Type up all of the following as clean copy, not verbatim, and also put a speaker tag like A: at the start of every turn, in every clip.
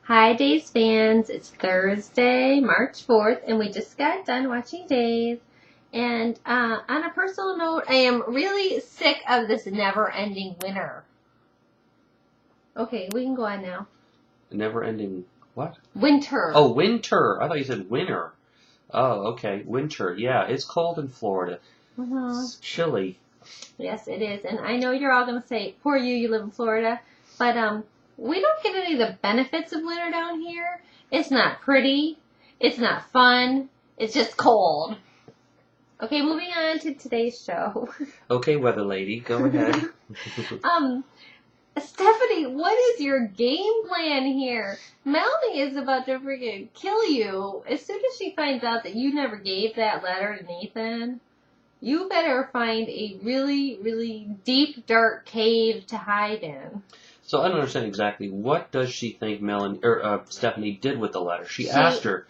A: Hi, Days fans. It's Thursday, March 4th, and we just got done watching Days. And on a personal note, I am really sick of this never-ending winter. Okay, we can go on now.
B: Never-ending what?
A: Winter.
B: Oh, winter. I thought you said winter. Oh, okay. Winter. Yeah, it's cold in Florida.
A: Mm-hmm.
B: It's chilly.
A: Yes, it is. And I know you're all going to say, poor you live in Florida. But we don't get any of the benefits of winter down here. It's not pretty. It's not fun. It's just cold. Okay, moving on to today's show.
B: Okay, weather lady, go ahead.
A: Stephanie, what is your game plan here? Melanie is about to freaking kill you as soon as she finds out that you never gave that letter to Nathan. You better find a really, really deep, dark cave to hide in.
B: So I don't understand exactly what does she think Stephanie did with the letter. She asked her.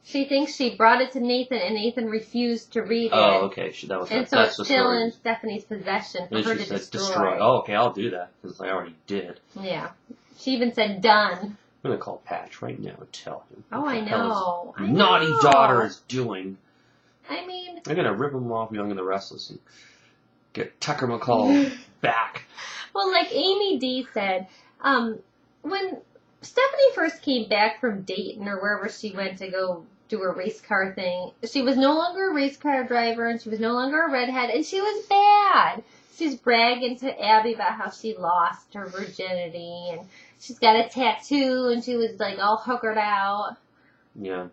A: She thinks she brought it to Nathan, and Nathan refused to read it.
B: Oh, okay.
A: And so it's still in Stephanie's possession for her to destroy.
B: Oh, okay, I'll do that, because I already did.
A: Yeah. She even said done.
B: I'm going to call Patch right now and tell him.
A: Oh, I know.
B: Naughty daughter is doing.
A: I mean...
B: I'm going to rip him off Young and the Restless and get Tucker McCall back.
A: Well, like Amy D said, when Stephanie first came back from Dayton or wherever she went to go do her race car thing, she was no longer a race car driver and she was no longer a redhead and she was bad. She's bragging to Abby about how she lost her virginity and she's got a tattoo and she was like all hookered out.
B: Yeah.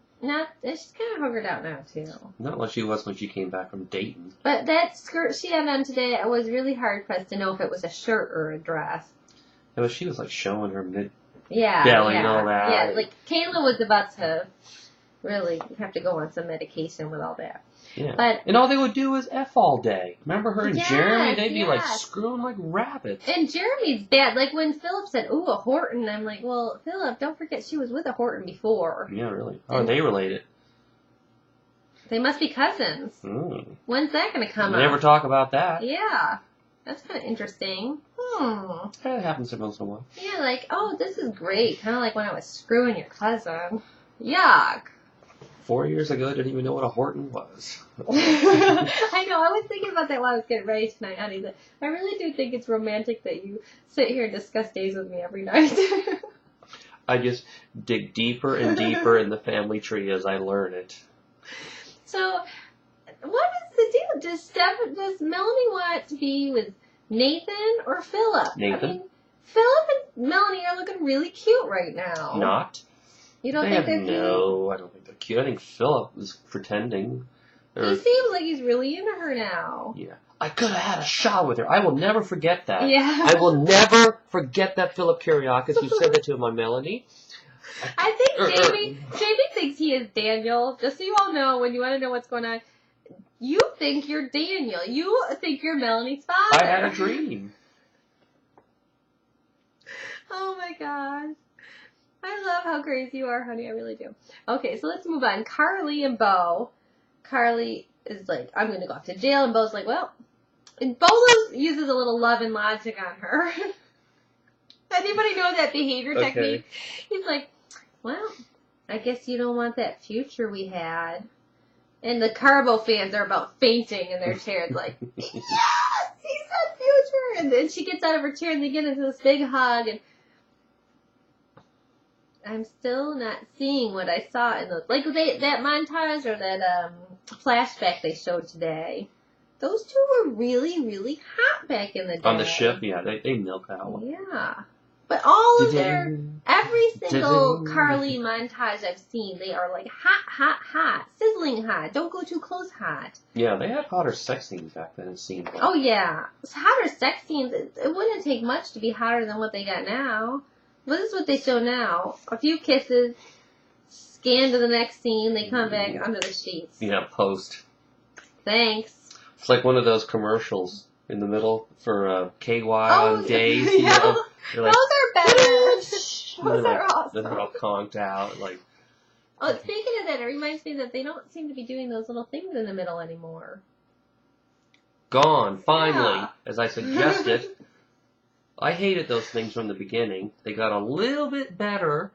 A: She's kind of hookered out now too.
B: Not like she was when she came back from Dayton.
A: But that skirt she had on today, I was really hard pressed to know if it was a shirt or a dress.
B: Yeah, but she was like showing her belly
A: and
B: all that.
A: Yeah, like Kayla was about to really have to go on some medication with all that.
B: Yeah. And all they would do is F all day. Remember her and Jeremy? They'd be like screwing like rabbits.
A: And Jeremy's bad. Like when Philip said, ooh, a Horton, I'm like, well, Philip, don't forget she was with a Horton before.
B: Yeah, really. Oh, are they related?
A: They must be cousins. When's that going to come up?
B: We never talk about that.
A: Yeah. That's kind of interesting.
B: That happens every once in a while.
A: Yeah, like, oh, this is great. Kind of like when I was screwing your cousin. Yuck.
B: 4 years ago, I didn't even know what a Horton was.
A: I know. I was thinking about that while I was getting ready tonight, honey. I really do think it's romantic that you sit here and discuss days with me every night.
B: I just dig deeper and deeper in the family tree as I learn it.
A: So, what is the deal? Does Melanie want to be with Nathan or Philip?
B: Nathan.
A: I mean, Philip and Melanie are looking really cute right now.
B: Not.
A: You don't think they're cute?
B: No, I don't think they're cute. I think Philip is pretending.
A: He seems like he's really into her now.
B: Yeah. I could have had a shot with her. I will never forget that.
A: Yeah.
B: I will never forget that Philip Kyriakis who said that to my Melanie.
A: I think Jamie thinks he is Daniel. Just so you all know, when you want to know what's going on, you think you're Daniel. You think you're Melanie's father.
B: I had a dream.
A: Oh my gosh. I love how crazy you are, honey. I really do. Okay, so let's move on. Carly and Bo. Carly is like, I'm going to go off to jail. And Bo's like, well. And Bo uses a little love and logic on her. Anybody know that behavior technique? He's like, well, I guess you don't want that future we had. And the Carbo fans are about fainting in their chairs like, yes, he said future. And then she gets out of her chair and they get into this big hug and I'm still not seeing what I saw in those. Like that montage or that flashback they showed today. Those two were really, really hot back in the day.
B: On the ship, yeah, they milked that one.
A: Yeah. But all of every single Carly montage I've seen, they are like hot, hot, hot. Sizzling hot. Don't go too close hot.
B: Yeah, they had hotter sex scenes back then, it seemed like.
A: Oh, yeah. Hotter sex scenes, it wouldn't take much to be hotter than what they got now. But this is what they show now. A few kisses, scan to the next scene, they come back under the sheets.
B: Yeah, post.
A: Thanks.
B: It's like one of those commercials in the middle for KY on Days. You know?
A: Like, those are better. Those are awesome.
B: They're all conked out. Like.
A: Oh, speaking of that, it reminds me that they don't seem to be doing those little things in the middle anymore.
B: Gone, finally, as I suggested. I hated those things from the beginning. They got a little bit better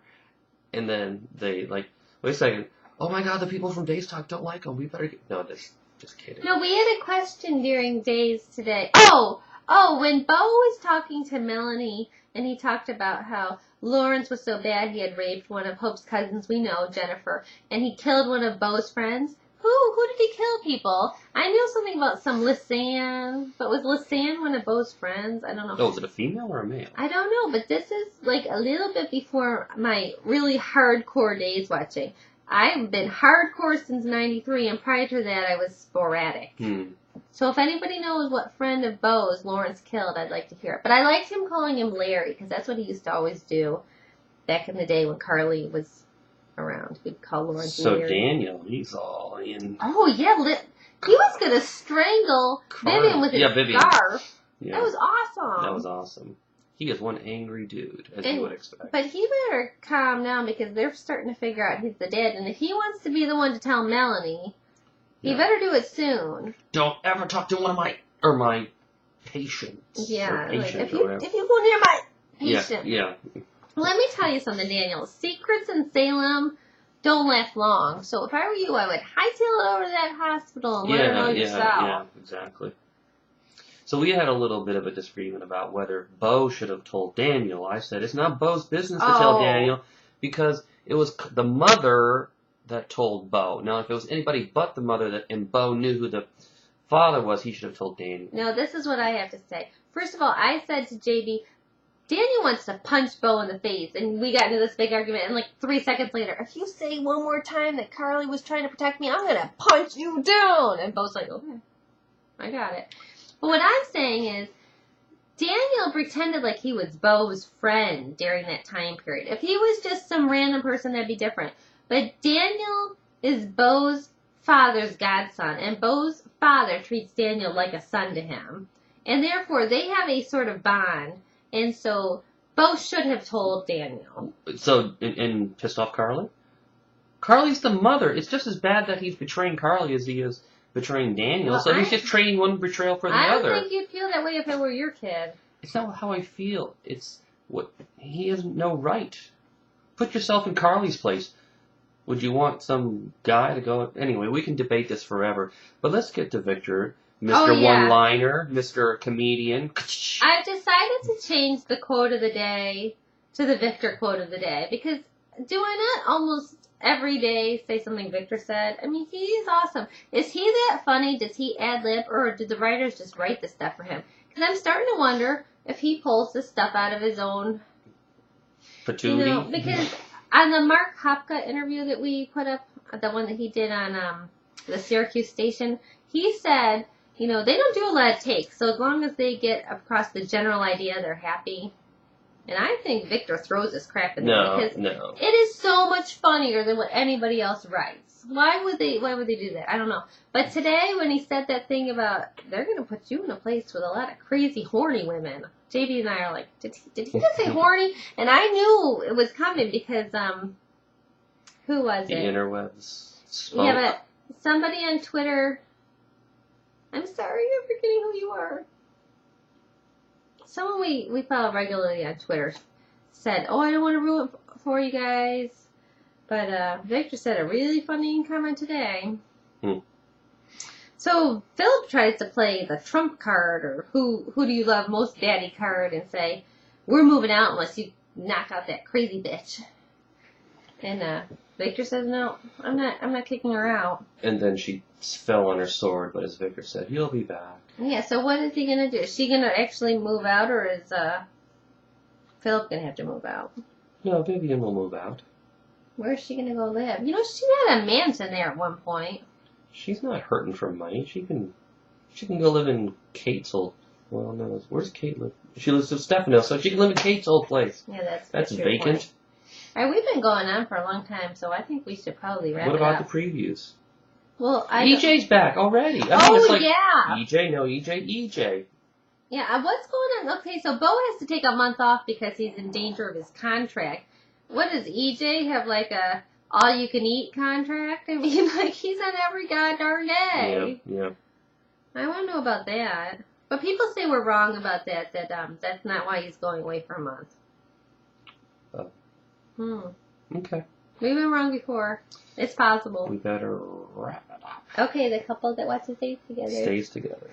B: And then they like, wait a second. Oh my God, the people from Daystalk don't like him. We better get... No, just kidding.
A: No, we had a question during Days today. When Bo was talking to Melanie, and he talked about how Lawrence was so bad he had raped one of Hope's cousins we know, Jennifer, and he killed one of Bo's friends. Who did he kill, people? I knew something about some Lisanne, but was Lisanne one of Bo's friends? I don't know.
B: Oh, is it a female or a male?
A: I don't know, but this is like a little bit before my really hardcore days watching. I've been hardcore since '93, and prior to that I was sporadic. So if anybody knows what friend of Bo's Lawrence killed, I'd like to hear it. But I liked him calling him Larry, because that's what he used to always do back in the day when Carly was around. He'd call Lawrence Larry.
B: So Daniel, he's all in.
A: Oh, yeah. He was going to strangle Vivian with his scarf. Yeah. That was awesome.
B: That was awesome. He is one angry dude, as you would expect.
A: But he better calm down, because they're starting to figure out he's the dad. And if he wants to be the one to tell Melanie, he better do it soon.
B: Don't ever talk to one of my patients.
A: Yeah, like, if you go near my patient.
B: Yeah.
A: Let me tell you something, Daniel. Secrets in Salem don't last long. So if I were you, I would hightail it over to that hospital and let her know yourself.
B: Yeah, exactly. So we had a little bit of a disagreement about whether Bo should have told Daniel. I said it's not Bo's business to tell Daniel, because it was the mother that told Bo. Now, if it was anybody but the mother and Bo knew who the father was, he should have told Daniel.
A: No, this is what I have to say. First of all, I said to JB, Daniel wants to punch Bo in the face, and we got into this big argument, and like 3 seconds later, if you say one more time that Carly was trying to protect me, I'm going to punch you down. And Bo's like, okay, I got it. But what I'm saying is, Daniel pretended like he was Bo's friend during that time period. If he was just some random person, that'd be different. But Daniel is Bo's father's godson, and Bo's father treats Daniel like a son to him. And therefore, they have a sort of bond. And so, Bo should have told Daniel.
B: So, and pissed off Carly? Carly's the mother. It's just as bad that he's betraying Carly as he is betraying Daniel.
A: Well,
B: so he's just trading one betrayal for the other.
A: I don't think you'd feel that way if it were your kid.
B: It's not how I feel. It's what he has no right. Put yourself in Carly's place. Would you want some guy to go... Anyway, we can debate this forever. But let's get to Victor. Mr. One-Liner, Mr. Comedian.
A: I've decided to change the quote of the day to the Victor quote of the day. Because do I not almost every day say something Victor said? I mean, he's awesome. Is he that funny? Does he ad-lib? Or did the writers just write this stuff for him? Because I'm starting to wonder if he pulls this stuff out of his own...
B: patootie?
A: Because... On the Mark Hopka interview that we put up, the one that he did on the Syracuse station, he said, they don't do a lot of takes, so as long as they get across the general idea, they're happy. And I think Victor throws this crap in there because it is so much funnier than what anybody else writes. Why would they do that? I don't know. But today, when he said that thing about they're going to put you in a place with a lot of crazy, horny women, JB and I are like, did he just say horny? And I knew it was coming because, who was it?
B: The interwebs spoke.
A: Yeah, but somebody on Twitter, I'm sorry, I'm forgetting who you are. Someone we follow regularly on Twitter said, I don't want to ruin it for you guys. But Victor said a really funny comment today. So Philip tries to play the Trump card or who do you love most daddy card and say, we're moving out unless you knock out that crazy bitch. And Victor says, no, I'm not kicking her out.
B: And then she fell on her sword, but as Victor said, you'll be back.
A: Yeah, so what is he going to do? Is she going to actually move out or is Philip going to have to move out?
B: No, Vivian will move out.
A: Where's she going to go live? She had a mansion there at one point.
B: She's not hurting for money. She can go live in Kate's old... Well, no, where's Kate live? She lives with Stefano, so she can live in Kate's old place.
A: Yeah,
B: that's vacant.
A: Point. All right, we've been going on for a long time, so I think we should probably wrap it up.
B: What about the previews?
A: Well,
B: EJ's back already.
A: Yeah.
B: EJ, no EJ.
A: Yeah, what's going on? Okay, so Bo has to take a month off because he's in danger of his contract. What does EJ have, like a all-you-can-eat contract? I mean, like, he's on every goddamn day.
B: Yeah.
A: I want to know about that. But people say we're wrong about that that's not why he's going away for a month.
B: Okay.
A: We've been wrong before. It's possible.
B: We better wrap it up.
A: Okay, the couple that watches Days together.
B: Stays together.